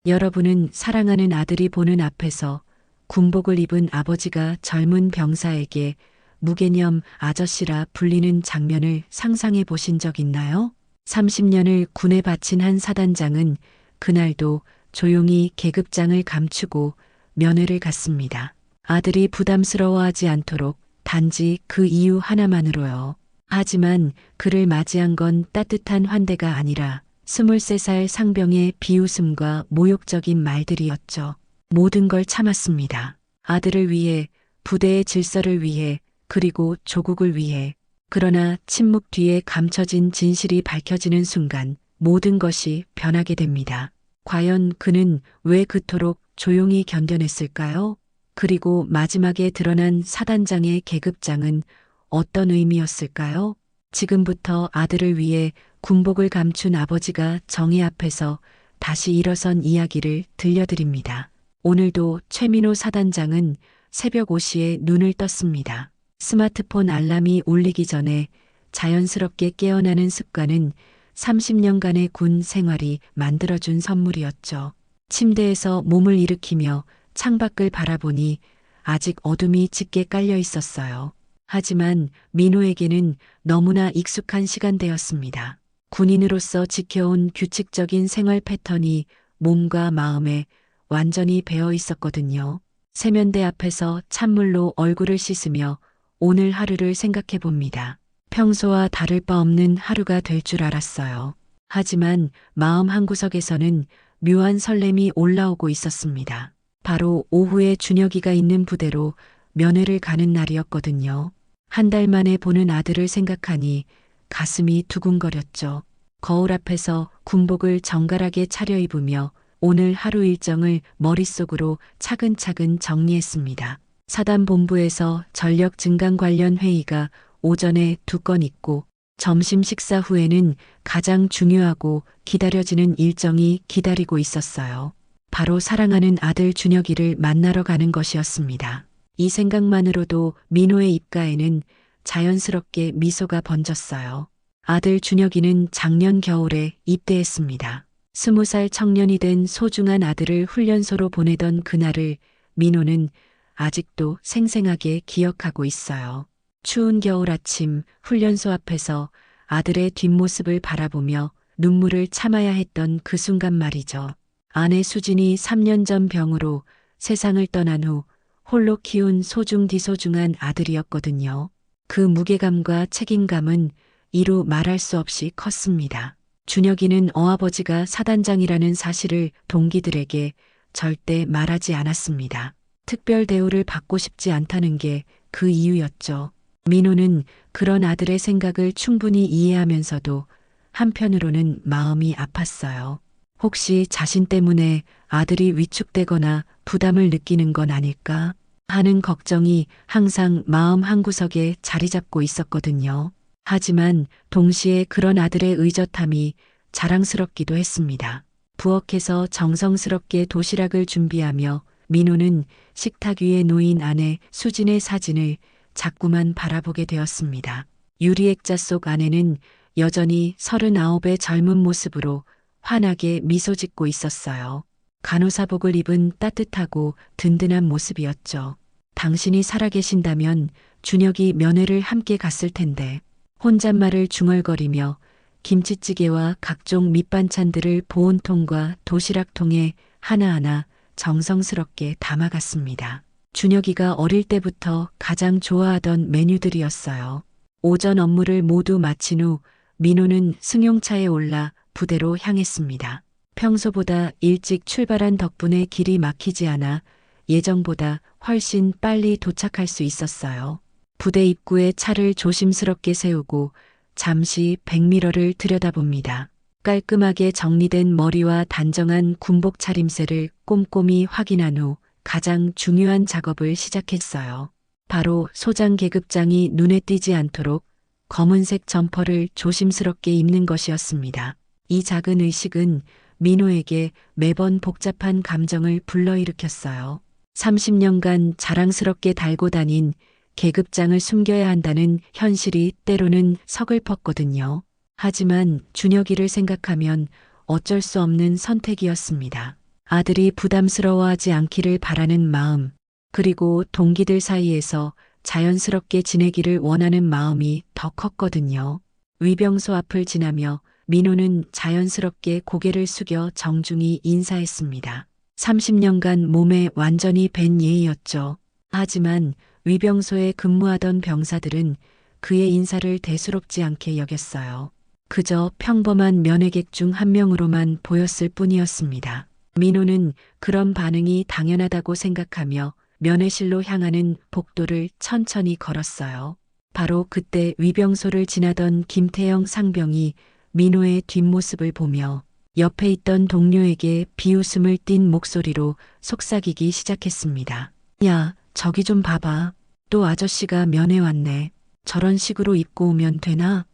여러분은 사랑하는 아들이 보는 앞에서 군복을 입은 아버지가 젊은 병사에게 무개념 아저씨라 불리는 장면을 상상해 보신 적 있나요? 30년을 군에 바친 한 사단장은 그날도 조용히 계급장을 감추고 면회를 갔습니다. 아들이 부담스러워하지 않도록 단지 그 이유 하나만으로요. 하지만 그를 맞이한 건 따뜻한 환대가 아니라 23살 상병의 비웃음과 모욕적인 말들이었죠. 모든 걸 참았습니다. 아들을 위해, 부대의 질서를 위해, 그리고 조국을 위해. 그러나 침묵 뒤에 감춰진 진실이 밝혀지는 순간 모든 것이 변하게 됩니다. 과연 그는 왜 그토록 조용히 견뎌냈을까요? 그리고 마지막에 드러난 사단장의 계급장은 어떤 의미였을까요? 지금부터 아들을 위해 군복을 감춘 아버지가 정의 앞에서 다시 일어선 이야기를 들려드립니다. 오늘도 최민호 사단장은 새벽 5시에 눈을 떴습니다. 스마트폰 알람이 울리기 전에 자연스럽게 깨어나는 습관은 30년간의 군 생활이 만들어준 선물이었죠. 침대에서 몸을 일으키며 창밖을 바라보니 아직 어둠이 짙게 깔려 있었어요. 하지만 민호에게는 너무나 익숙한 시간대였습니다. 군인으로서 지켜온 규칙적인 생활 패턴이 몸과 마음에 완전히 배어 있었거든요. 세면대 앞에서 찬물로 얼굴을 씻으며 오늘 하루를 생각해 봅니다. 평소와 다를 바 없는 하루가 될 줄 알았어요. 하지만 마음 한구석에서는 묘한 설렘이 올라오고 있었습니다. 바로 오후에 준혁이가 있는 부대로 면회를 가는 날이었거든요. 한 달 만에 보는 아들을 생각하니 가슴이 두근거렸죠. 거울 앞에서 군복을 정갈하게 차려입으며 오늘 하루 일정을 머릿속으로 차근차근 정리했습니다. 사단본부에서 전력 증강 관련 회의가 오전에 2건 있고 점심 식사 후에는 가장 중요하고 기다려지는 일정이 기다리고 있었어요. 바로 사랑하는 아들 준혁이를 만나러 가는 것이었습니다. 이 생각만으로도 민호의 입가에는 자연스럽게 미소가 번졌어요. 아들 준혁이는 작년 겨울에 입대했습니다. 20살 청년이 된 소중한 아들을 훈련소로 보내던 그날을 민호는 아직도 생생하게 기억하고 있어요. 추운 겨울 아침 훈련소 앞에서 아들의 뒷모습을 바라보며 눈물을 참아야 했던 그 순간 말이죠. 아내 수진이 3년 전 병으로 세상을 떠난 후 홀로 키운 소중디소중한 아들이었거든요. 그 무게감과 책임감은 이루 말할 수 없이 컸습니다. 준혁이는 어아버지가 사단장이라는 사실을 동기들에게 절대 말하지 않았습니다. 특별 대우를 받고 싶지 않다는 게 그 이유였죠. 민호는 그런 아들의 생각을 충분히 이해하면서도 한편으로는 마음이 아팠어요. 혹시 자신 때문에 아들이 위축되거나 부담을 느끼는 건 아닐까 하는 걱정이 항상 마음 한구석에 자리 잡고 있었거든요. 하지만 동시에 그런 아들의 의젓함이 자랑스럽기도 했습니다. 부엌에서 정성스럽게 도시락을 준비하며 민호는 식탁 위에 놓인 아내 수진의 사진을 자꾸만 바라보게 되었습니다. 유리액자 속 아내는 여전히 39의 젊은 모습으로 환하게 미소 짓고 있었어요. 간호사복을 입은 따뜻하고 든든한 모습이었죠. 당신이 살아계신다면 준혁이 면회를 함께 갔을 텐데. 혼잣말을 중얼거리며 김치찌개와 각종 밑반찬들을 보온통과 도시락통에 하나하나 정성스럽게 담아갔습니다. 준혁이가 어릴 때부터 가장 좋아하던 메뉴들이었어요. 오전 업무를 모두 마친 후 민호는 승용차에 올라 부대로 향했습니다. 평소보다 일찍 출발한 덕분에 길이 막히지 않아 예정보다 훨씬 빨리 도착할 수 있었어요. 부대 입구에 차를 조심스럽게 세우고 잠시 백미러를 들여다봅니다. 깔끔하게 정리된 머리와 단정한 군복 차림새를 꼼꼼히 확인한 후 가장 중요한 작업을 시작했어요. 바로 소장 계급장이 눈에 띄지 않도록 검은색 점퍼를 조심스럽게 입는 것이었습니다. 이 작은 의식은 민호에게 매번 복잡한 감정을 불러일으켰어요. 30년간 자랑스럽게 달고 다닌 계급장을 숨겨야 한다는 현실이 때로는 서글펐거든요. 하지만 준혁이를 생각하면 어쩔 수 없는 선택이었습니다. 아들이 부담스러워하지 않기를 바라는 마음, 그리고 동기들 사이에서 자연스럽게 지내기를 원하는 마음이 더 컸거든요. 위병소 앞을 지나며 민호는 자연스럽게 고개를 숙여 정중히 인사했습니다. 30년간 몸에 완전히 밴 예의였죠. 하지만 위병소에 근무하던 병사들은 그의 인사를 대수롭지 않게 여겼어요. 그저 평범한 면회객 중 한 명으로만 보였을 뿐이었습니다. 민호는 그런 반응이 당연하다고 생각하며 면회실로 향하는 복도를 천천히 걸었어요. 바로 그때 위병소를 지나던 김태영 상병이 민호의 뒷모습을 보며 옆에 있던 동료에게 비웃음을 띤 목소리로 속삭이기 시작했습니다. 야, 저기 좀 봐봐. 또 아저씨가 면회 왔네. 저런 식으로 입고 오면 되나?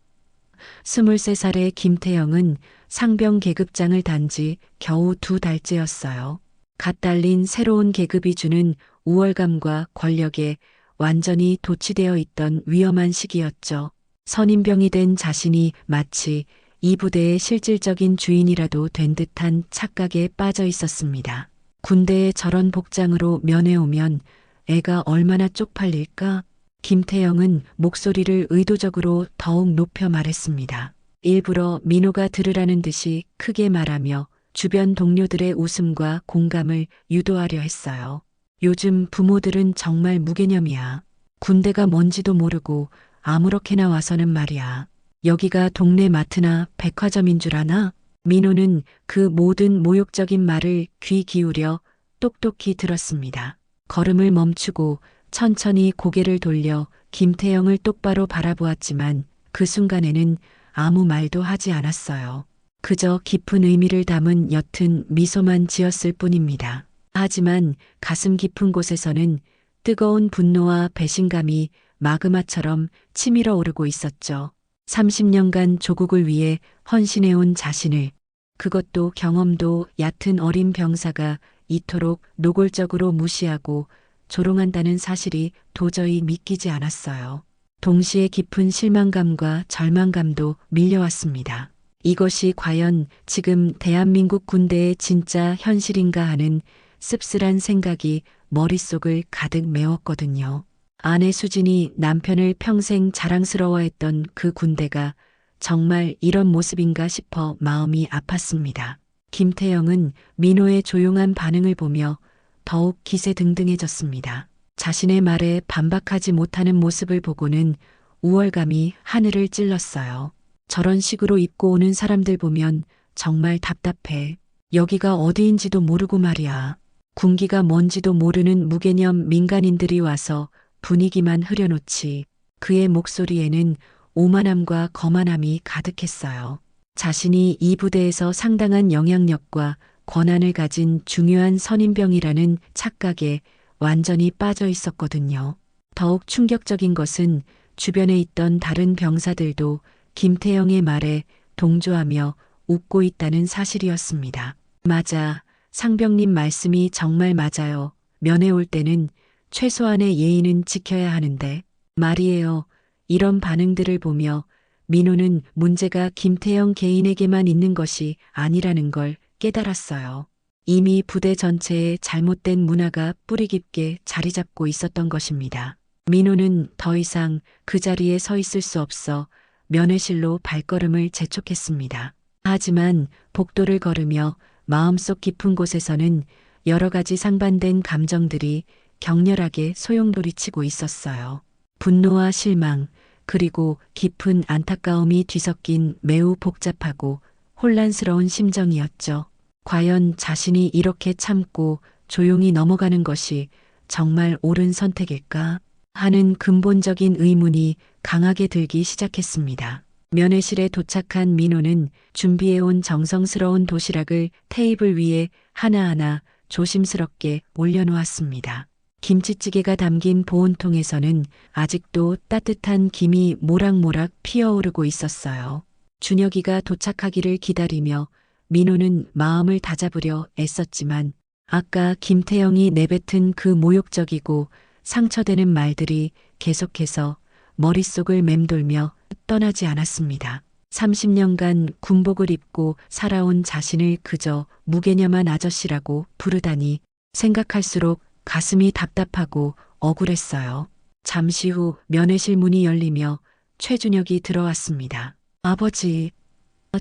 23살의 김태영은 상병 계급장을 단 지 겨우 2달째였어요. 갓 달린 새로운 계급이 주는 우월감과 권력에 완전히 도취되어 있던 위험한 시기였죠. 선임병이 된 자신이 마치 이 부대의 실질적인 주인이라도 된 듯한 착각에 빠져 있었습니다. 군대에 저런 복장으로 면회 오면 애가 얼마나 쪽팔릴까? 김태영은 목소리를 의도적으로 더욱 높여 말했습니다. 일부러 민호가 들으라는 듯이 크게 말하며 주변 동료들의 웃음과 공감을 유도하려 했어요. 요즘 부모들은 정말 무개념이야. 군대가 뭔지도 모르고 아무렇게나 와서는 말이야. 여기가 동네 마트나 백화점인 줄 아나? 민호는 그 모든 모욕적인 말을 귀 기울여 똑똑히 들었습니다. 걸음을 멈추고 천천히 고개를 돌려 김태영을 똑바로 바라보았지만 그 순간에는 아무 말도 하지 않았어요. 그저 깊은 의미를 담은 옅은 미소만 지었을 뿐입니다. 하지만 가슴 깊은 곳에서는 뜨거운 분노와 배신감이 마그마처럼 치밀어 오르고 있었죠. 30년간 조국을 위해 헌신해온 자신을, 그것도 경험도 얕은 어린 병사가 이토록 노골적으로 무시하고 조롱한다는 사실이 도저히 믿기지 않았어요. 동시에 깊은 실망감과 절망감도 밀려왔습니다. 이것이 과연 지금 대한민국 군대의 진짜 현실인가 하는 씁쓸한 생각이 머릿속을 가득 메웠거든요. 아내 수진이 남편을 평생 자랑스러워했던 그 군대가 정말 이런 모습인가 싶어 마음이 아팠습니다. 김태영은 민호의 조용한 반응을 보며 더욱 기세등등해졌습니다. 자신의 말에 반박하지 못하는 모습을 보고는 우월감이 하늘을 찔렀어요. 저런 식으로 입고 오는 사람들 보면 정말 답답해. 여기가 어디인지도 모르고 말이야. 군기가 뭔지도 모르는 무개념 민간인들이 와서 분위기만 흐려놓지. 그의 목소리에는 오만함과 거만함이 가득했어요. 자신이 이 부대에서 상당한 영향력과 권한을 가진 중요한 선임병이라는 착각에 완전히 빠져 있었거든요. 더욱 충격적인 것은 주변에 있던 다른 병사들도 김태영의 말에 동조하며 웃고 있다는 사실이었습니다. 맞아. 상병님 말씀이 정말 맞아요. 면회 올 때는 최소한의 예의는 지켜야 하는데 말이에요. 이런 반응들을 보며 민호는 문제가 김태영 개인에게만 있는 것이 아니라는 걸 깨달았어요. 이미 부대 전체에 잘못된 문화가 뿌리 깊게 자리 잡고 있었던 것입니다. 민호는 더 이상 그 자리에 서 있을 수 없어 면회실로 발걸음을 재촉했습니다. 하지만 복도를 걸으며 마음속 깊은 곳에서는 여러 가지 상반된 감정들이 격렬하게 소용돌이치고 있었어요. 분노와 실망, 그리고 깊은 안타까움이 뒤섞인 매우 복잡하고 혼란스러운 심정이었죠. 과연 자신이 이렇게 참고 조용히 넘어가는 것이 정말 옳은 선택일까 하는 근본적인 의문이 강하게 들기 시작했습니다. 면회실에 도착한 민호는 준비해온 정성스러운 도시락을 테이블 위에 하나하나 조심스럽게 올려놓았습니다. 김치찌개가 담긴 보온통에서는 아직도 따뜻한 김이 모락모락 피어오르고 있었어요. 준혁이가 도착하기를 기다리며 민호는 마음을 다잡으려 애썼지만 아까 김태영이 내뱉은 그 모욕적이고 상처되는 말들이 계속해서 머릿속을 맴돌며 떠나지 않았습니다. 30년간 군복을 입고 살아온 자신을 그저 무개념한 아저씨라고 부르다니 생각할수록 가슴이 답답하고 억울했어요. 잠시 후 면회실 문이 열리며 최준혁이 들어왔습니다. 아버지.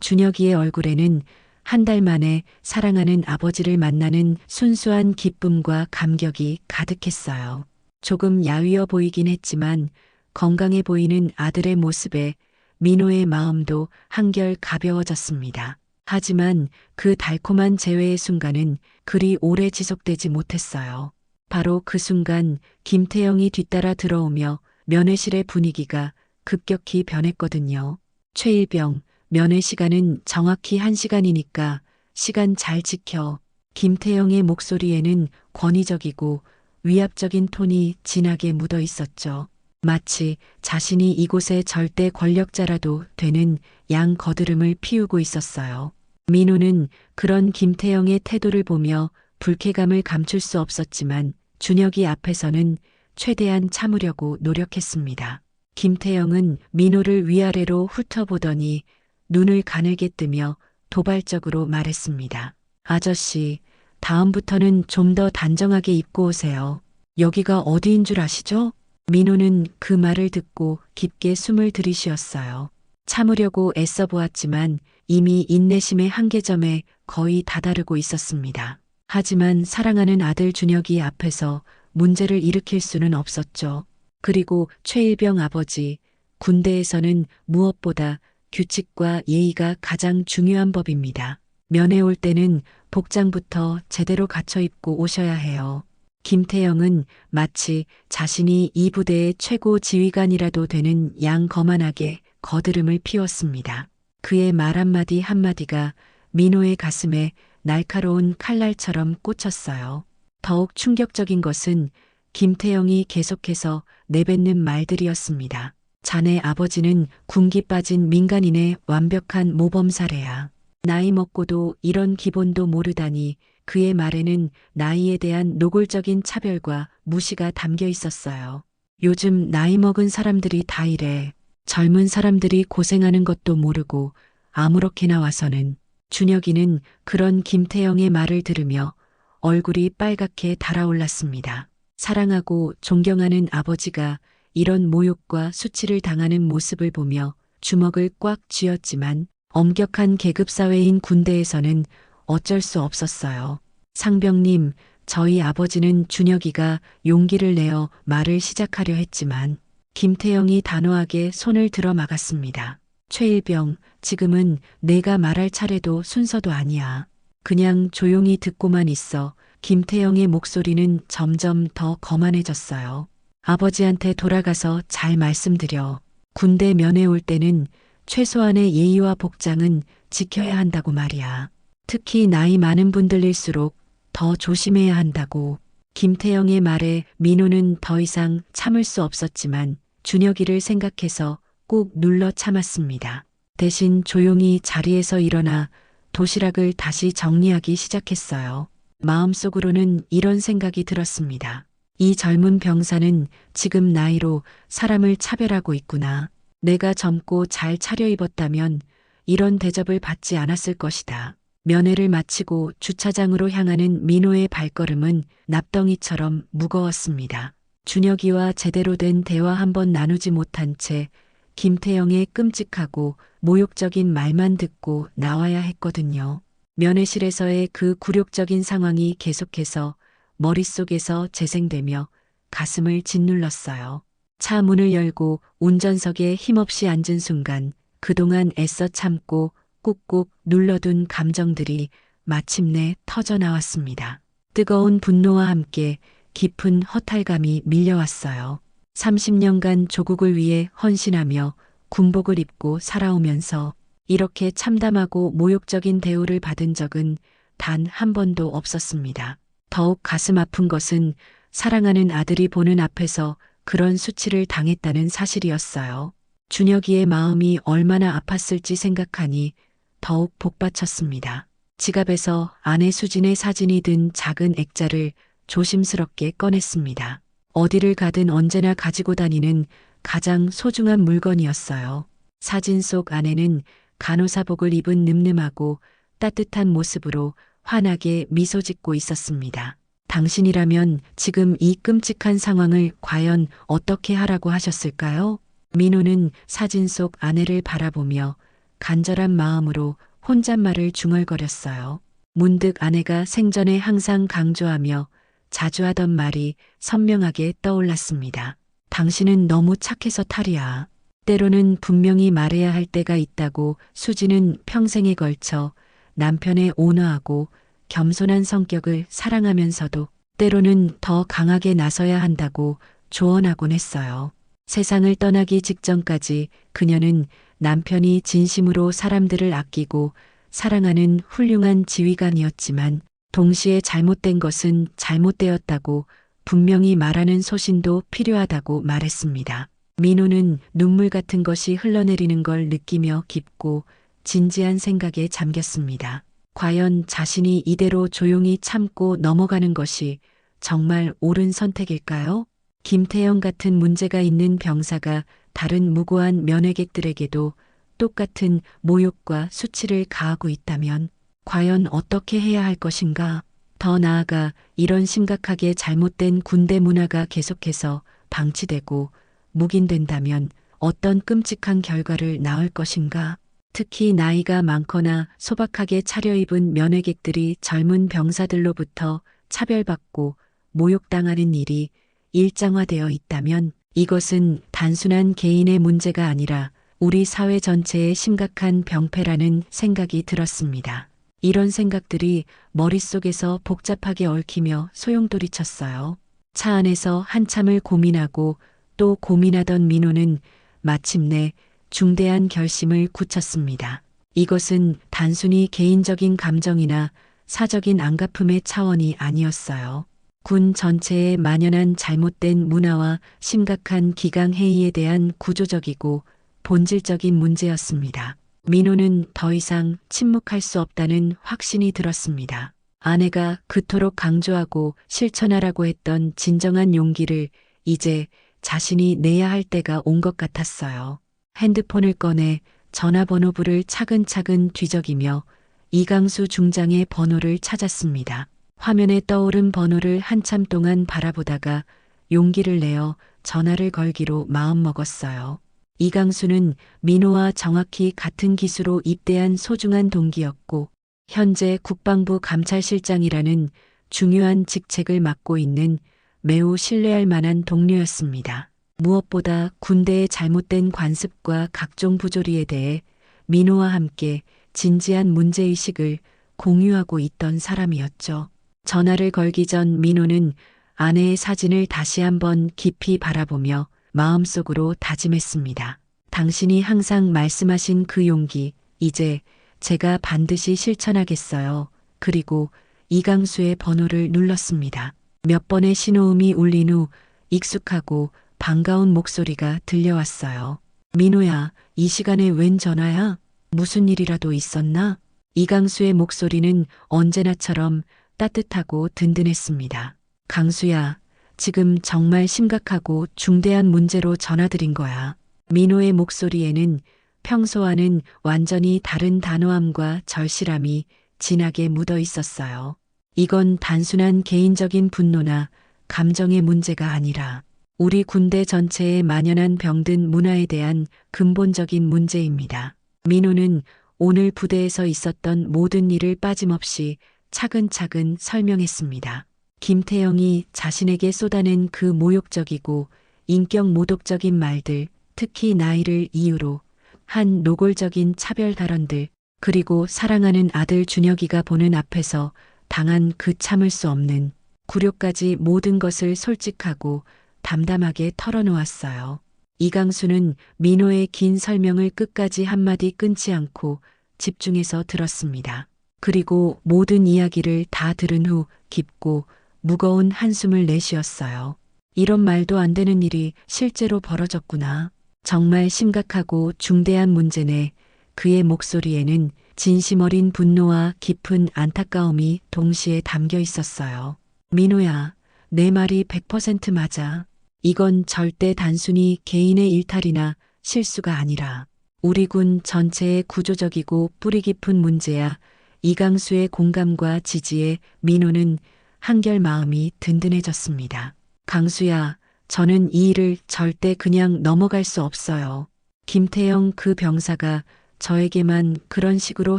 준혁이의 얼굴에는 한 달 만에 사랑하는 아버지를 만나는 순수한 기쁨과 감격이 가득했어요. 조금 야위어 보이긴 했지만 건강해 보이는 아들의 모습에 민호의 마음도 한결 가벼워졌습니다. 하지만 그 달콤한 재회의 순간은 그리 오래 지속되지 못했어요. 바로 그 순간 김태영이 뒤따라 들어오며 면회실의 분위기가 급격히 변했거든요. 최일병, 면회 시간은 정확히 1시간이니까 시간 잘 지켜. 김태영의 목소리에는 권위적이고 위압적인 톤이 진하게 묻어 있었죠. 마치 자신이 이곳의 절대 권력자라도 되는 양 거드름을 피우고 있었어요. 민호는 그런 김태영의 태도를 보며 불쾌감을 감출 수 없었지만 준혁이 앞에서는 최대한 참으려고 노력했습니다. 김태영은 민호를 위아래로 훑어보더니 눈을 가늘게 뜨며 도발적으로 말했습니다. 아저씨, 다음부터는 좀 더 단정하게 입고 오세요. 여기가 어디인 줄 아시죠? 민호는 그 말을 듣고 깊게 숨을 들이쉬었어요. 참으려고 애써 보았지만 이미 인내심의 한계점에 거의 다다르고 있었습니다. 하지만 사랑하는 아들 준혁이 앞에서 문제를 일으킬 수는 없었죠. 그리고 최일병 아버지, 군대에서는 무엇보다 규칙과 예의가 가장 중요한 법입니다. 면회 올 때는 복장부터 제대로 갖춰 입고 오셔야 해요. 김태영은 마치 자신이 이 부대의 최고 지휘관이라도 되는 양 거만하게 거드름을 피웠습니다. 그의 말 한마디 한마디가 민호의 가슴에 날카로운 칼날처럼 꽂혔어요. 더욱 충격적인 것은 김태영이 계속해서 내뱉는 말들이었습니다. 자네 아버지는 군기 빠진 민간인의 완벽한 모범 사례야. 나이 먹고도 이런 기본도 모르다니. 그의 말에는 나이에 대한 노골적인 차별과 무시가 담겨 있었어요. 요즘 나이 먹은 사람들이 다 이래. 젊은 사람들이 고생하는 것도 모르고 아무렇게나 와서는. 준혁이는 그런 김태영의 말을 들으며 얼굴이 빨갛게 달아올랐습니다. 사랑하고 존경하는 아버지가 이런 모욕과 수치를 당하는 모습을 보며 주먹을 꽉 쥐었지만 엄격한 계급사회인 군대에서는 어쩔 수 없었어요. 상병님, 저희 아버지는 준혁이가 용기를 내어 말을 시작하려 했지만 김태영이 단호하게 손을 들어 막았습니다. 최일병, 지금은 내가 말할 차례도 순서도 아니야. 그냥 조용히 듣고만 있어. 김태영의 목소리는 점점 더 거만해졌어요. 아버지한테 돌아가서 잘 말씀드려. 군대 면회 올 때는 최소한의 예의와 복장은 지켜야 한다고 말이야. 특히 나이 많은 분들일수록 더 조심해야 한다고. 김태영의 말에 민호는 더 이상 참을 수 없었지만 준혁이를 생각해서 꾹 눌러 참았습니다. 대신 조용히 자리에서 일어나 도시락을 다시 정리하기 시작했어요. 마음속으로는 이런 생각이 들었습니다. 이 젊은 병사는 지금 나이로 사람을 차별하고 있구나. 내가 젊고 잘 차려입었다면 이런 대접을 받지 않았을 것이다. 면회를 마치고 주차장으로 향하는 민호의 발걸음은 납덩이처럼 무거웠습니다. 준혁이와 제대로 된 대화 한번 나누지 못한 채 김태영의 끔찍하고 모욕적인 말만 듣고 나와야 했거든요. 면회실에서의 그 굴욕적인 상황이 계속해서 머릿속에서 재생되며 가슴을 짓눌렀어요. 차 문을 열고 운전석에 힘없이 앉은 순간 그동안 애써 참고 꾹꾹 눌러둔 감정들이 마침내 터져나왔습니다. 뜨거운 분노와 함께 깊은 허탈감이 밀려왔어요. 30년간 조국을 위해 헌신하며 군복을 입고 살아오면서 이렇게 참담하고 모욕적인 대우를 받은 적은 단 한 번도 없었습니다. 더욱 가슴 아픈 것은 사랑하는 아들이 보는 앞에서 그런 수치를 당했다는 사실이었어요. 준혁이의 마음이 얼마나 아팠을지 생각하니 더욱 복받쳤습니다. 지갑에서 아내 수진의 사진이 든 작은 액자를 조심스럽게 꺼냈습니다. 어디를 가든 언제나 가지고 다니는 가장 소중한 물건이었어요. 사진 속 아내는 간호사복을 입은 늠름하고 따뜻한 모습으로 환하게 미소 짓고 있었습니다. 당신이라면 지금 이 끔찍한 상황을 과연 어떻게 하라고 하셨을까요? 민호는 사진 속 아내를 바라보며 간절한 마음으로 혼잣말을 중얼거렸어요. 문득 아내가 생전에 항상 강조하며 자주 하던 말이 선명하게 떠올랐습니다. 당신은 너무 착해서 탈이야. 때로는 분명히 말해야 할 때가 있다고. 수지는 평생에 걸쳐 남편의 온화하고 겸손한 성격을 사랑하면서도 때로는 더 강하게 나서야 한다고 조언하곤 했어요. 세상을 떠나기 직전까지 그녀는 남편이 진심으로 사람들을 아끼고 사랑하는 훌륭한 지휘관이었지만 동시에 잘못된 것은 잘못되었다고 분명히 말하는 소신도 필요하다고 말했습니다. 민호는 눈물 같은 것이 흘러내리는 걸 느끼며 깊고 진지한 생각에 잠겼습니다. 과연 자신이 이대로 조용히 참고 넘어가는 것이 정말 옳은 선택일까요? 김태영 같은 문제가 있는 병사가 다른 무고한 면회객들에게도 똑같은 모욕과 수치를 가하고 있다면 과연 어떻게 해야 할 것인가? 더 나아가 이런 심각하게 잘못된 군대 문화가 계속해서 방치되고 묵인된다면 어떤 끔찍한 결과를 낳을 것인가? 특히 나이가 많거나 소박하게 차려입은 면회객들이 젊은 병사들로부터 차별받고 모욕당하는 일이 일상화되어 있다면 이것은 단순한 개인의 문제가 아니라 우리 사회 전체의 심각한 병폐라는 생각이 들었습니다. 이런 생각들이 머릿속에서 복잡하게 얽히며 소용돌이쳤어요. 차 안에서 한참을 고민하고 또 고민하던 민호는 마침내 중대한 결심을 굳혔습니다. 이것은 단순히 개인적인 감정이나 사적인 안갚음의 차원이 아니었어요. 군 전체에 만연한 잘못된 문화와 심각한 기강해이에 대한 구조적이고 본질적인 문제였습니다. 민호는 더 이상 침묵할 수 없다는 확신이 들었습니다. 아내가 그토록 강조하고 실천하라고 했던 진정한 용기를 이제 자신이 내야 할 때가 온 것 같았어요. 핸드폰을 꺼내 전화번호부를 차근차근 뒤적이며 이강수 중장의 번호를 찾았습니다. 화면에 떠오른 번호를 한참 동안 바라보다가 용기를 내어 전화를 걸기로 마음먹었어요. 이강수는 민호와 정확히 같은 기수로 입대한 소중한 동기였고 현재 국방부 감찰실장이라는 중요한 직책을 맡고 있는 매우 신뢰할 만한 동료였습니다. 무엇보다 군대의 잘못된 관습과 각종 부조리에 대해 민호와 함께 진지한 문제의식을 공유하고 있던 사람이었죠. 전화를 걸기 전 민호는 아내의 사진을 다시 한번 깊이 바라보며 마음속으로 다짐했습니다. 당신이 항상 말씀하신 그 용기, 이제 제가 반드시 실천하겠어요. 그리고 이강수의 번호를 눌렀습니다. 몇 번의 신호음이 울린 후 익숙하고 반가운 목소리가 들려왔어요. 민호야, 이 시간에 웬 전화야? 무슨 일이라도 있었나? 이강수의 목소리는 언제나처럼 따뜻하고 든든했습니다. 강수야, 지금 정말 심각하고 중대한 문제로 전화드린 거야. 민호의 목소리에는 평소와는 완전히 다른 단호함과 절실함이 진하게 묻어 있었어요. 이건 단순한 개인적인 분노나 감정의 문제가 아니라 우리 군대 전체에 만연한 병든 문화에 대한 근본적인 문제입니다. 민호는 오늘 부대에서 있었던 모든 일을 빠짐없이 차근차근 설명했습니다. 김태영이 자신에게 쏟아낸 그 모욕적이고 인격 모독적인 말들, 특히 나이를 이유로 한 노골적인 차별 발언들, 그리고 사랑하는 아들 준혁이가 보는 앞에서 당한 그 참을 수 없는 굴욕까지 모든 것을 솔직하고 담담하게 털어놓았어요. 이강수는 민호의 긴 설명을 끝까지 한마디 끊지 않고 집중해서 들었습니다. 그리고 모든 이야기를 다 들은 후 깊고 무거운 한숨을 내쉬었어요. 이런 말도 안 되는 일이 실제로 벌어졌구나. 정말 심각하고 중대한 문제네. 그의 목소리에는 진심 어린 분노와 깊은 안타까움이 동시에 담겨 있었어요. 민호야, 내 말이 100% 맞아. 이건 절대 단순히 개인의 일탈이나 실수가 아니라 우리 군 전체의 구조적이고 뿌리 깊은 문제야 이강수의 공감과 지지에 민호는 한결 마음이 든든해졌습니다. 강수야, 저는 이 일을 절대 그냥 넘어갈 수 없어요. 김태영 그 병사가 저에게만 그런 식으로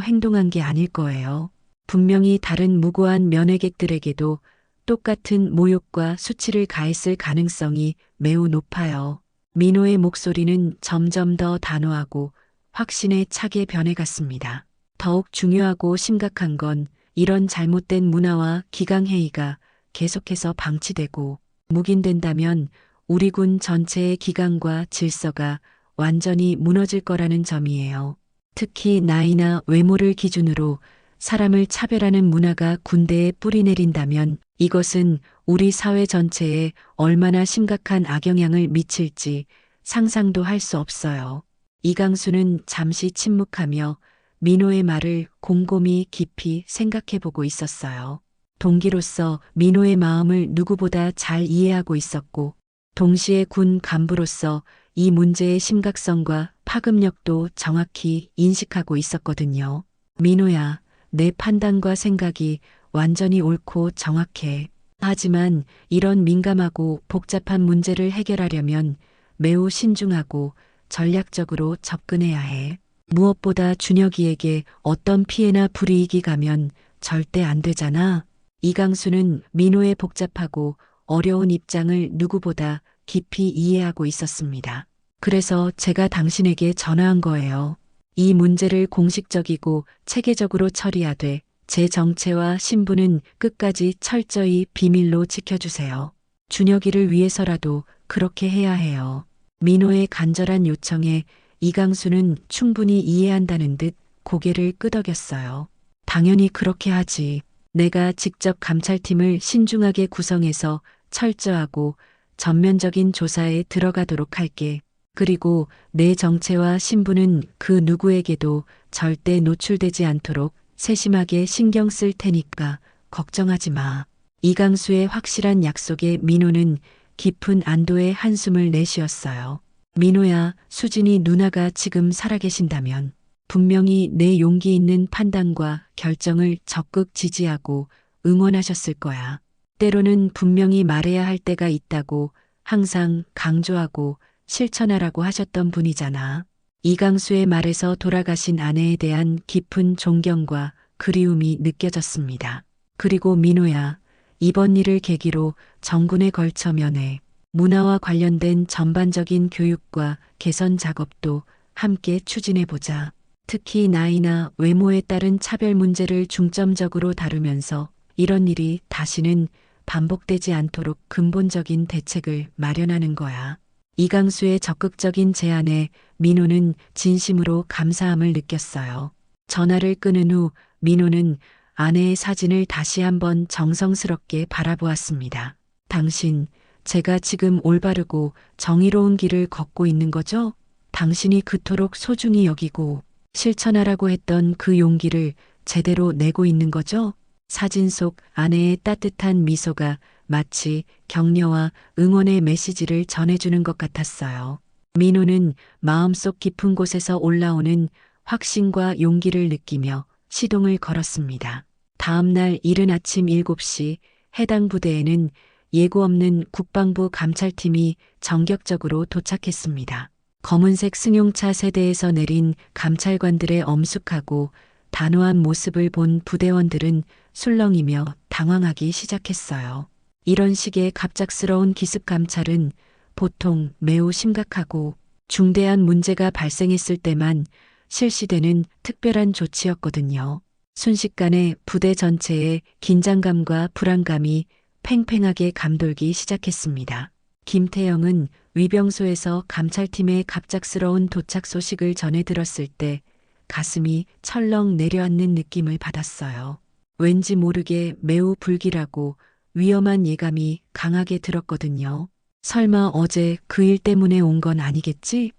행동한 게 아닐 거예요. 분명히 다른 무고한 면회객들에게도 똑같은 모욕과 수치를 가했을 가능성이 매우 높아요. 민호의 목소리는 점점 더 단호하고 확신에 차게 변해갔습니다. 더욱 중요하고 심각한 건 이런 잘못된 문화와 기강회의가 계속해서 방치되고 묵인된다면 우리 군 전체의 기강과 질서가 완전히 무너질 거라는 점이에요. 특히 나이나 외모를 기준으로 사람을 차별하는 문화가 군대에 뿌리내린다면 이것은 우리 사회 전체에 얼마나 심각한 악영향을 미칠지 상상도 할 수 없어요. 이강수는 잠시 침묵하며 민호의 말을 곰곰이 깊이 생각해 보고 있었어요. 동기로서 민호의 마음을 누구보다 잘 이해하고 있었고, 동시에 군 간부로서 이 문제의 심각성과 파급력도 정확히 인식하고 있었거든요. 민호야, 내 판단과 생각이 완전히 옳고 정확해. 하지만 이런 민감하고 복잡한 문제를 해결하려면 매우 신중하고 전략적으로 접근해야 해. 무엇보다 준혁이에게 어떤 피해나 불이익이 가면 절대 안 되잖아. 이강수는 민호의 복잡하고 어려운 입장을 누구보다 깊이 이해하고 있었습니다. 그래서 제가 당신에게 전화한 거예요. 이 문제를 공식적이고 체계적으로 처리하되 제 정체와 신분은 끝까지 철저히 비밀로 지켜주세요. 준혁이를 위해서라도 그렇게 해야 해요. 민호의 간절한 요청에 이강수는 충분히 이해한다는 듯 고개를 끄덕였어요. 당연히 그렇게 하지. 내가 직접 감찰팀을 신중하게 구성해서 철저하고 전면적인 조사에 들어가도록 할게. 그리고 내 정체와 신분은 그 누구에게도 절대 노출되지 않도록 세심하게 신경 쓸 테니까 걱정하지 마. 이강수의 확실한 약속에 민호는 깊은 안도의 한숨을 내쉬었어요. 민호야, 수진이 누나가 지금 살아계신다면 분명히 내 용기 있는 판단과 결정을 적극 지지하고 응원하셨을 거야. 때로는 분명히 말해야 할 때가 있다고 항상 강조하고 실천하라고 하셨던 분이잖아. 이강수의 말에서 돌아가신 아내에 대한 깊은 존경과 그리움이 느껴졌습니다. 그리고 민호야, 이번 일을 계기로 정군에 걸쳐 면회, 문화와 관련된 전반적인 교육과 개선 작업도 함께 추진해보자. 특히 나이나 외모에 따른 차별 문제를 중점적으로 다루면서 이런 일이 다시는 반복되지 않도록 근본적인 대책을 마련하는 거야. 이강수의 적극적인 제안에 민호는 진심으로 감사함을 느꼈어요. 전화를 끊은 후 민호는 아내의 사진을 다시 한번 정성스럽게 바라보았습니다. 당신, 제가 지금 올바르고 정의로운 길을 걷고 있는 거죠? 당신이 그토록 소중히 여기고 실천하라고 했던 그 용기를 제대로 내고 있는 거죠? 사진 속 아내의 따뜻한 미소가 마치 격려와 응원의 메시지를 전해주는 것 같았어요. 민호는 마음속 깊은 곳에서 올라오는 확신과 용기를 느끼며 시동을 걸었습니다. 다음 날 이른 아침 7시 해당 부대에는 예고 없는 국방부 감찰팀이 전격적으로 도착했습니다. 검은색 승용차 세대에서 내린 감찰관들의 엄숙하고 단호한 모습을 본 부대원들은 술렁이며 당황하기 시작했어요. 이런 식의 갑작스러운 기습 감찰은 보통 매우 심각하고 중대한 문제가 발생했을 때만 실시되는 특별한 조치였거든요. 순식간에 부대 전체에 긴장감과 불안감이 팽팽하게 감돌기 시작했습니다. 김태영은 위병소에서 감찰팀의 갑작스러운 도착 소식을 전해 들었을 때 가슴이 철렁 내려앉는 느낌을 받았어요. 왠지 모르게 매우 불길하고 위험한 예감이 강하게 들었거든요. 설마 어제 그 일 때문에 온 건 아니겠지?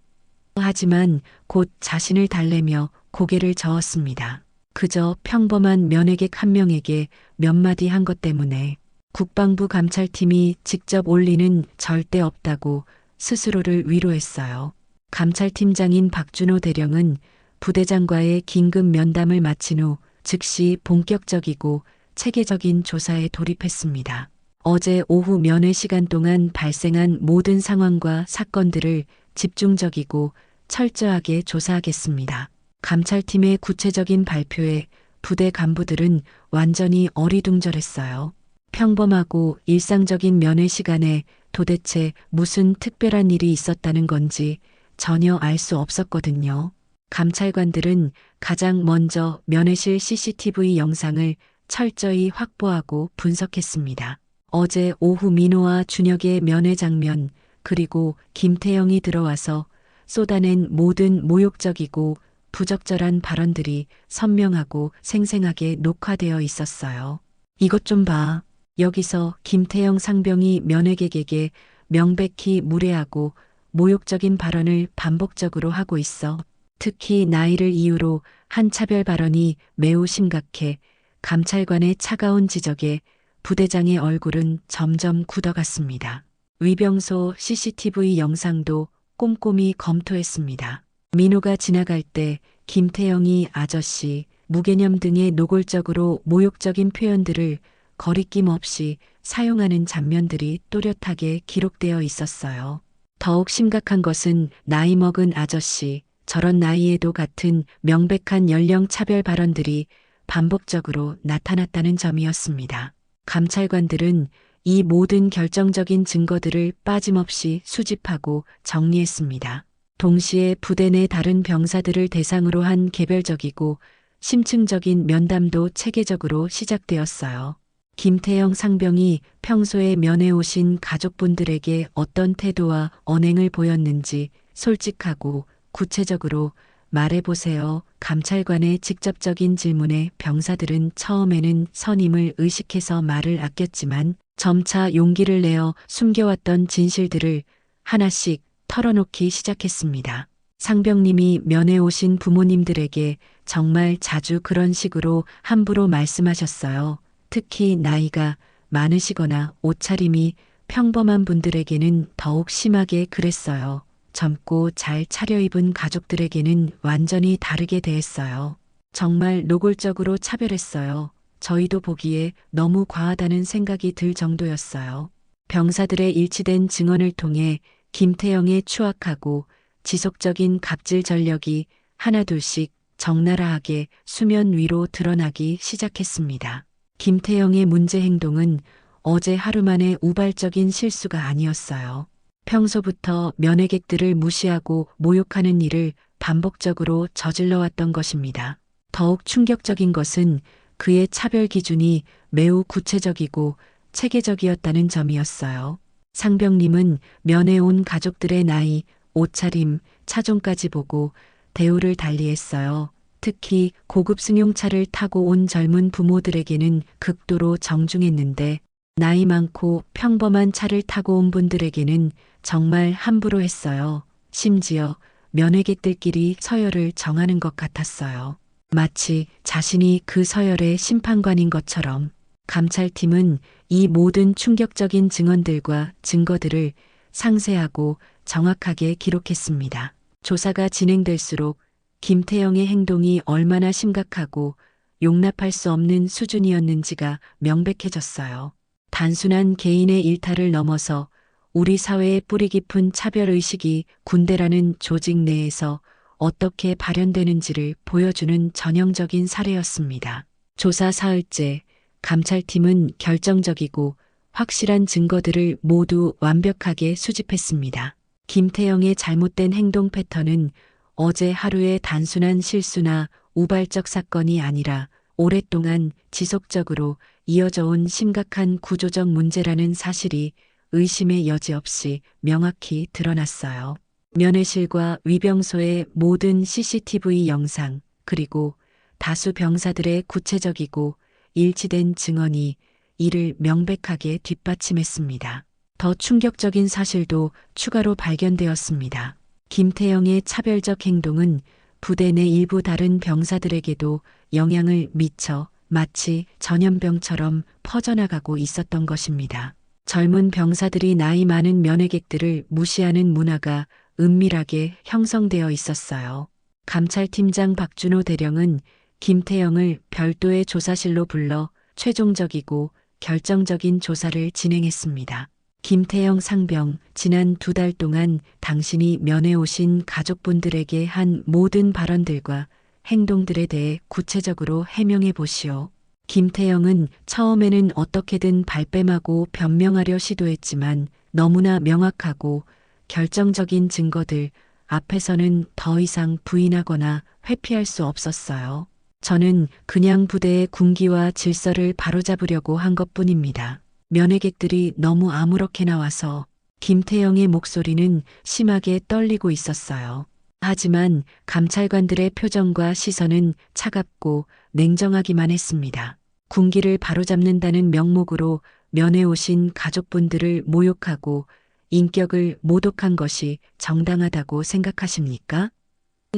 하지만 곧 자신을 달래며 고개를 저었습니다. 그저 평범한 면회객 한 명에게 몇 마디 한 것 때문에 국방부 감찰팀이 직접 올 리는 절대 없다고 스스로를 위로했어요. 감찰팀장인 박준호 대령은 부대장과의 긴급 면담을 마친 후 즉시 본격적이고 체계적인 조사에 돌입했습니다. 어제 오후 면회 시간 동안 발생한 모든 상황과 사건들을 집중적이고 철저하게 조사하겠습니다. 감찰팀의 구체적인 발표에 부대 간부들은 완전히 어리둥절했어요. 평범하고 일상적인 면회 시간에 도대체 무슨 특별한 일이 있었다는 건지 전혀 알 수 없었거든요. 감찰관들은 가장 먼저 면회실 CCTV 영상을 철저히 확보하고 분석했습니다. 어제 오후 민호와 준혁의 면회 장면, 그리고 김태영이 들어와서 쏟아낸 모든 모욕적이고 부적절한 발언들이 선명하고 생생하게 녹화되어 있었어요. 이것 좀 봐. 여기서 김태영 상병이 면회객에게 명백히 무례하고 모욕적인 발언을 반복적으로 하고 있어. 특히 나이를 이유로 한 차별 발언이 매우 심각해 감찰관의 차가운 지적에 부대장의 얼굴은 점점 굳어갔습니다. 위병소 CCTV 영상도 꼼꼼히 검토했습니다. 민호가 지나갈 때 김태영이 아저씨, 무개념 등의 노골적으로 모욕적인 표현들을 거리낌 없이 사용하는 장면들이 또렷하게 기록되어 있었어요. 더욱 심각한 것은 나이 먹은 아저씨, 저런 나이에도 같은 명백한 연령 차별 발언들이 반복적으로 나타났다는 점이었습니다. 감찰관들은 이 모든 결정적인 증거들을 빠짐없이 수집하고 정리했습니다. 동시에 부대 내 다른 병사들을 대상으로 한 개별적이고 심층적인 면담도 체계적으로 시작되었어요. 김태영 상병이 평소에 면회 오신 가족분들에게 어떤 태도와 언행을 보였는지 솔직하고 구체적으로 말해보세요. 감찰관의 직접적인 질문에 병사들은 처음에는 선임을 의식해서 말을 아꼈지만 점차 용기를 내어 숨겨왔던 진실들을 하나씩 털어놓기 시작했습니다. 상병님이 면회 오신 부모님들에게 정말 자주 그런 식으로 함부로 말씀하셨어요. 특히 나이가 많으시거나 옷차림이 평범한 분들에게는 더욱 심하게 그랬어요. 젊고 잘 차려입은 가족들에게는 완전히 다르게 대했어요. 정말 노골적으로 차별했어요. 저희도 보기에 너무 과하다는 생각이 들 정도였어요. 병사들의 일치된 증언을 통해 김태영의 추악하고 지속적인 갑질 전력이 하나둘씩 적나라하게 수면 위로 드러나기 시작했습니다. 김태영의 문제 행동은 어제 하루 만에 우발적인 실수가 아니었어요. 평소부터 면회객들을 무시하고 모욕하는 일을 반복적으로 저질러왔던 것입니다. 더욱 충격적인 것은 그의 차별 기준이 매우 구체적이고 체계적이었다는 점이었어요. 상병님은 면회 온 가족들의 나이, 옷차림, 차종까지 보고 대우를 달리했어요. 특히 고급 승용차를 타고 온 젊은 부모들에게는 극도로 정중했는데 나이 많고 평범한 차를 타고 온 분들에게는 정말 함부로 했어요. 심지어 면회객들끼리 서열을 정하는 것 같았어요. 마치 자신이 그 서열의 심판관인 것처럼. 감찰팀은 이 모든 충격적인 증언들과 증거들을 상세하고 정확하게 기록했습니다. 조사가 진행될수록 김태영의 행동이 얼마나 심각하고 용납할 수 없는 수준이었는지가 명백해졌어요. 단순한 개인의 일탈을 넘어서 우리 사회의 뿌리 깊은 차별의식이 군대라는 조직 내에서 어떻게 발현되는지를 보여주는 전형적인 사례였습니다. 조사 사흘째, 감찰팀은 결정적이고 확실한 증거들을 모두 완벽하게 수집했습니다. 김태영의 잘못된 행동 패턴은 어제 하루의 단순한 실수나 우발적 사건이 아니라 오랫동안 지속적으로 이어져 온 심각한 구조적 문제라는 사실이 의심의 여지 없이 명확히 드러났어요. 면회실과 위병소의 모든 CCTV 영상, 그리고 다수 병사들의 구체적이고 일치된 증언이 이를 명백하게 뒷받침했습니다. 더 충격적인 사실도 추가로 발견되었습니다. 김태영의 차별적 행동은 부대 내 일부 다른 병사들에게도 영향을 미쳐 마치 전염병처럼 퍼져나가고 있었던 것입니다. 젊은 병사들이 나이 많은 면회객들을 무시하는 문화가 은밀하게 형성되어 있었어요. 감찰팀장 박준호 대령은 김태영을 별도의 조사실로 불러 최종적이고 결정적인 조사를 진행했습니다. 김태영 상병, 지난 2달 동안 당신이 면회 오신 가족분들에게 한 모든 발언들과 행동들에 대해 구체적으로 해명해 보시오. 김태영은 처음에는 어떻게든 발뺌하고 변명하려 시도했지만 너무나 명확하고 결정적인 증거들 앞에서는 더 이상 부인하거나 회피할 수 없었어요. 저는 그냥 부대의 군기와 질서를 바로잡으려고 한 것뿐입니다. 면회객들이 너무 아무렇게 나와서 김태영의 목소리는 심하게 떨리고 있었어요. 하지만 감찰관들의 표정과 시선은 차갑고 냉정하기만 했습니다. 군기를 바로잡는다는 명목으로 면회 오신 가족분들을 모욕하고 인격을 모독한 것이 정당하다고 생각하십니까?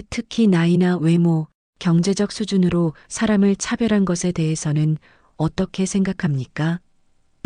특히 나이나 외모, 경제적 수준으로 사람을 차별한 것에 대해서는 어떻게 생각합니까?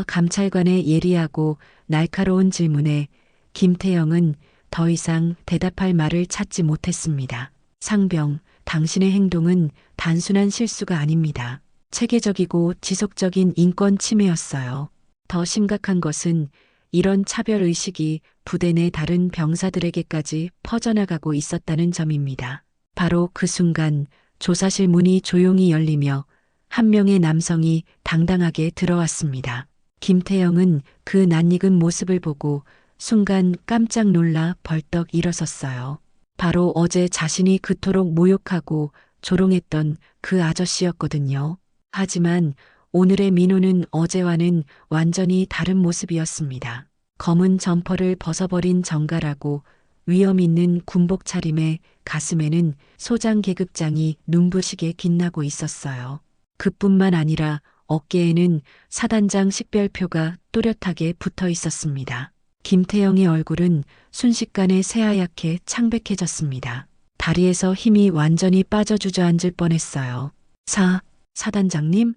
감찰관의 예리하고 날카로운 질문에 김태영은 더 이상 대답할 말을 찾지 못했습니다. 상병, 당신의 행동은 단순한 실수가 아닙니다. 체계적이고 지속적인 인권 침해였어요. 더 심각한 것은 이런 차별의식이 부대 내 다른 병사들에게까지 퍼져나가고 있었다는 점입니다. 바로 그 순간 조사실 문이 조용히 열리며 한 명의 남성이 당당하게 들어왔습니다. 김태영은 그 낯익은 모습을 보고 순간 깜짝 놀라 벌떡 일어섰어요. 바로 어제 자신이 그토록 모욕하고 조롱했던 그 아저씨였거든요. 하지만 오늘의 민호는 어제와는 완전히 다른 모습이었습니다. 검은 점퍼를 벗어버린 정갈하고 위험 있는 군복 차림에 가슴에는 소장 계급장이 눈부시게 빛나고 있었어요. 그뿐만 아니라 어깨에는 사단장 식별표가 또렷하게 붙어 있었습니다. 김태영의 얼굴은 순식간에 새하얗게 창백해졌습니다. 다리에서 힘이 완전히 빠져 주저앉을 뻔했어요. 사단장님?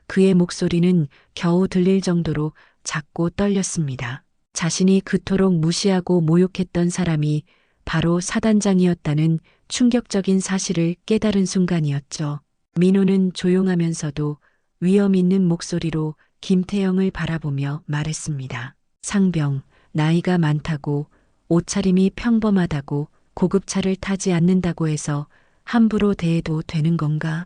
그의 목소리는 겨우 들릴 정도로 작고 떨렸습니다. 자신이 그토록 무시하고 모욕했던 사람이 바로 사단장이었다는 충격적인 사실을 깨달은 순간이었죠. 민호는 조용하면서도 위험 있는 목소리로 김태영을 바라보며 말했습니다. 상병, 나이가 많다고, 옷차림이 평범하다고, 고급차를 타지 않는다고 해서 함부로 대해도 되는 건가?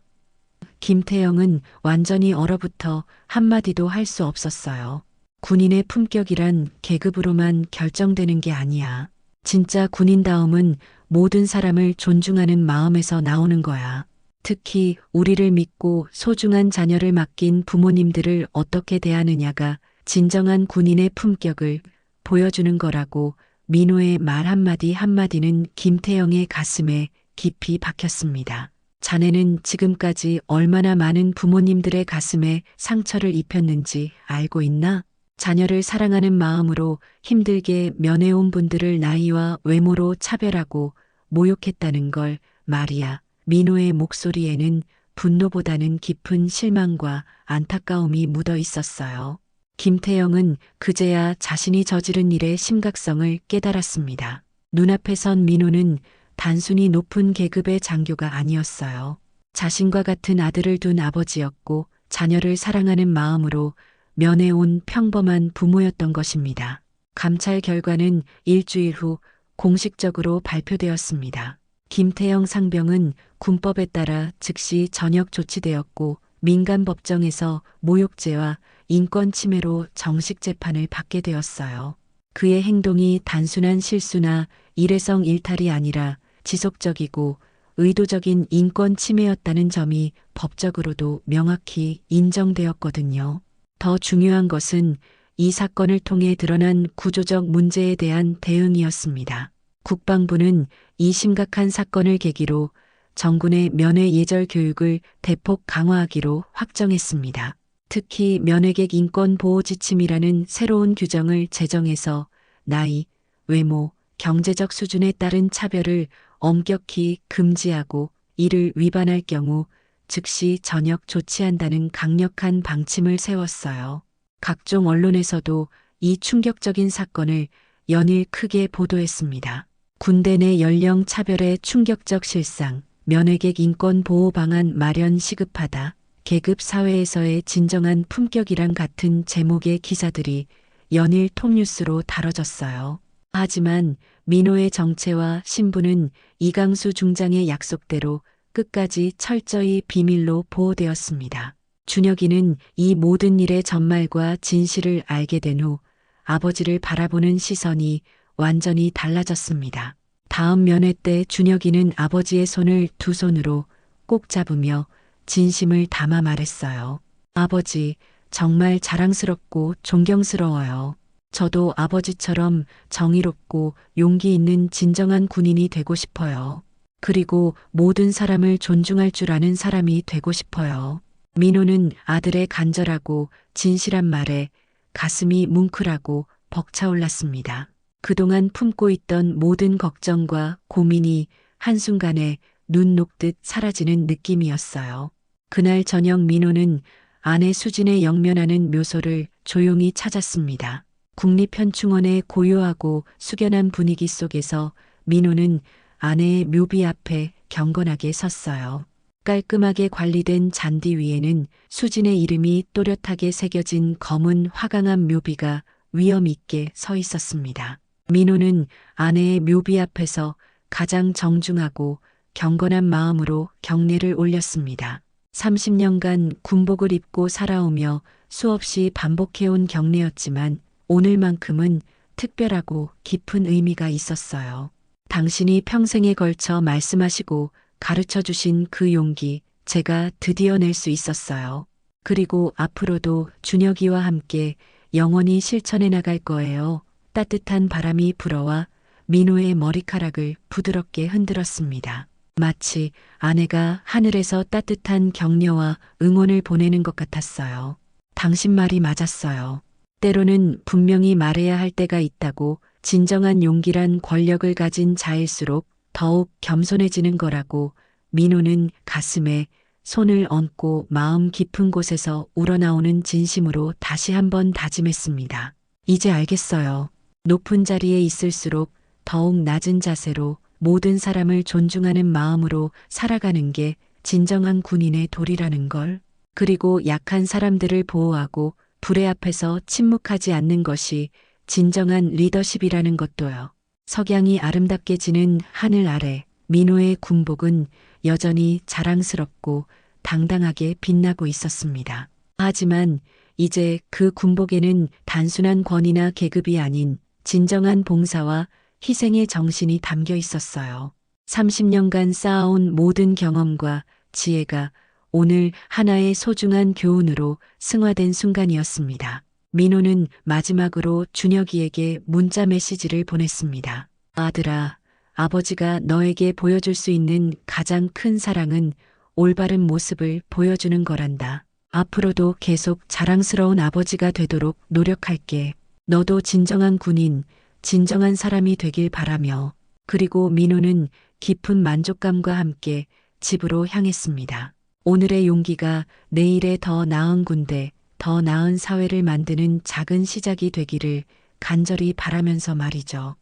김태영은 완전히 얼어붙어 한마디도 할 수 없었어요. 군인의 품격이란 계급으로만 결정되는 게 아니야. 진짜 군인다움은 모든 사람을 존중하는 마음에서 나오는 거야. 특히 우리를 믿고 소중한 자녀를 맡긴 부모님들을 어떻게 대하느냐가 진정한 군인의 품격을 보여주는 거라고. 민호의 말 한마디 한마디는 김태영의 가슴에 깊이 박혔습니다. 자네는 지금까지 얼마나 많은 부모님들의 가슴에 상처를 입혔는지 알고 있나? 자녀를 사랑하는 마음으로 힘들게 면회온 분들을 나이와 외모로 차별하고 모욕했다는 걸 말이야. 민호의 목소리에는 분노보다는 깊은 실망과 안타까움이 묻어 있었어요. 김태영은 그제야 자신이 저지른 일의 심각성을 깨달았습니다. 눈앞에 선 민호는 단순히 높은 계급의 장교가 아니었어요. 자신과 같은 아들을 둔 아버지였고 자녀를 사랑하는 마음으로 면회 온 평범한 부모였던 것입니다. 감찰 결과는 일주일 후 공식적으로 발표되었습니다. 김태영 상병은 군법에 따라 즉시 전역 조치되었고 민간법정에서 모욕죄와 인권 침해로 정식 재판을 받게 되었어요. 그의 행동이 단순한 실수나 일회성 일탈이 아니라 지속적이고 의도적인 인권 침해였다는 점이 법적으로도 명확히 인정되었거든요. 더 중요한 것은 이 사건을 통해 드러난 구조적 문제에 대한 대응이었습니다. 국방부는 이 심각한 사건을 계기로 정군의 면회 예절 교육을 대폭 강화하기로 확정했습니다. 특히 면회객 인권 보호 지침이라는 새로운 규정을 제정해서 나이, 외모, 경제적 수준에 따른 차별을 엄격히 금지하고 이를 위반할 경우 즉시 전역 조치한다는 강력한 방침을 세웠어요. 각종 언론에서도 이 충격적인 사건을 연일 크게 보도했습니다. 군대 내 연령 차별의 충격적 실상, 면회객 인권 보호 방안 마련 시급하다, 계급 사회에서의 진정한 품격이란 같은 제목의 기사들이 연일 톱뉴스로 다뤄졌어요. 하지만 민호의 정체와 신분은 이강수 중장의 약속대로 끝까지 철저히 비밀로 보호되었습니다. 준혁이는 이 모든 일의 전말과 진실을 알게 된 후 아버지를 바라보는 시선이 완전히 달라졌습니다. 다음 면회 때 준혁이는 아버지의 손을 두 손으로 꼭 잡으며 진심을 담아 말했어요. 아버지, 정말 자랑스럽고 존경스러워요. 저도 아버지처럼 정의롭고 용기 있는 진정한 군인이 되고 싶어요. 그리고 모든 사람을 존중할 줄 아는 사람이 되고 싶어요. 민호는 아들의 간절하고 진실한 말에 가슴이 뭉클하고 벅차올랐습니다. 그동안 품고 있던 모든 걱정과 고민이 한순간에 눈 녹듯 사라지는 느낌이었어요. 그날 저녁 민호는 아내 수진의 영면하는 묘소를 조용히 찾았습니다. 국립현충원의 고요하고 숙연한 분위기 속에서 민호는 아내의 묘비 앞에 경건하게 섰어요. 깔끔하게 관리된 잔디 위에는 수진의 이름이 또렷하게 새겨진 검은 화강암 묘비가 위엄 있게 서 있었습니다. 민호는 아내의 묘비 앞에서 가장 정중하고 경건한 마음으로 경례를 올렸습니다. 30년간 군복을 입고 살아오며 수없이 반복해온 경례였지만 오늘만큼은 특별하고 깊은 의미가 있었어요. 당신이 평생에 걸쳐 말씀하시고 가르쳐 주신 그 용기 제가 드디어 낼 수 있었어요. 그리고 앞으로도 준혁이와 함께 영원히 실천해 나갈 거예요. 따뜻한 바람이 불어와 민호의 머리카락을 부드럽게 흔들었습니다. 마치 아내가 하늘에서 따뜻한 격려와 응원을 보내는 것 같았어요. 당신 말이 맞았어요. 때로는 분명히 말해야 할 때가 있다고, 진정한 용기란 권력을 가진 자일수록 더욱 겸손해지는 거라고. 민호는 가슴에 손을 얹고 마음 깊은 곳에서 우러나오는 진심으로 다시 한번 다짐했습니다. 이제 알겠어요. 높은 자리에 있을수록 더욱 낮은 자세로 모든 사람을 존중하는 마음으로 살아가는 게 진정한 군인의 도리라는 걸. 그리고 약한 사람들을 보호하고 불의 앞에서 침묵하지 않는 것이 진정한 리더십이라는 것도요. 석양이 아름답게 지는 하늘 아래 민호의 군복은 여전히 자랑스럽고 당당하게 빛나고 있었습니다. 하지만 이제 그 군복에는 단순한 권위나 계급이 아닌 진정한 봉사와 희생의 정신이 담겨 있었어요. 30년간 쌓아온 모든 경험과 지혜가 오늘 하나의 소중한 교훈으로 승화된 순간이었습니다. 민호는 마지막으로 준혁이에게 문자 메시지를 보냈습니다. 아들아, 아버지가 너에게 보여줄 수 있는 가장 큰 사랑은 올바른 모습을 보여주는 거란다. 앞으로도 계속 자랑스러운 아버지가 되도록 노력할게. 너도 진정한 군인, 진정한 사람이 되길 바라며. 그리고 민호는 깊은 만족감과 함께 집으로 향했습니다. 오늘의 용기가 내일의 더 나은 군대, 더 나은 사회를 만드는 작은 시작이 되기를 간절히 바라면서 말이죠.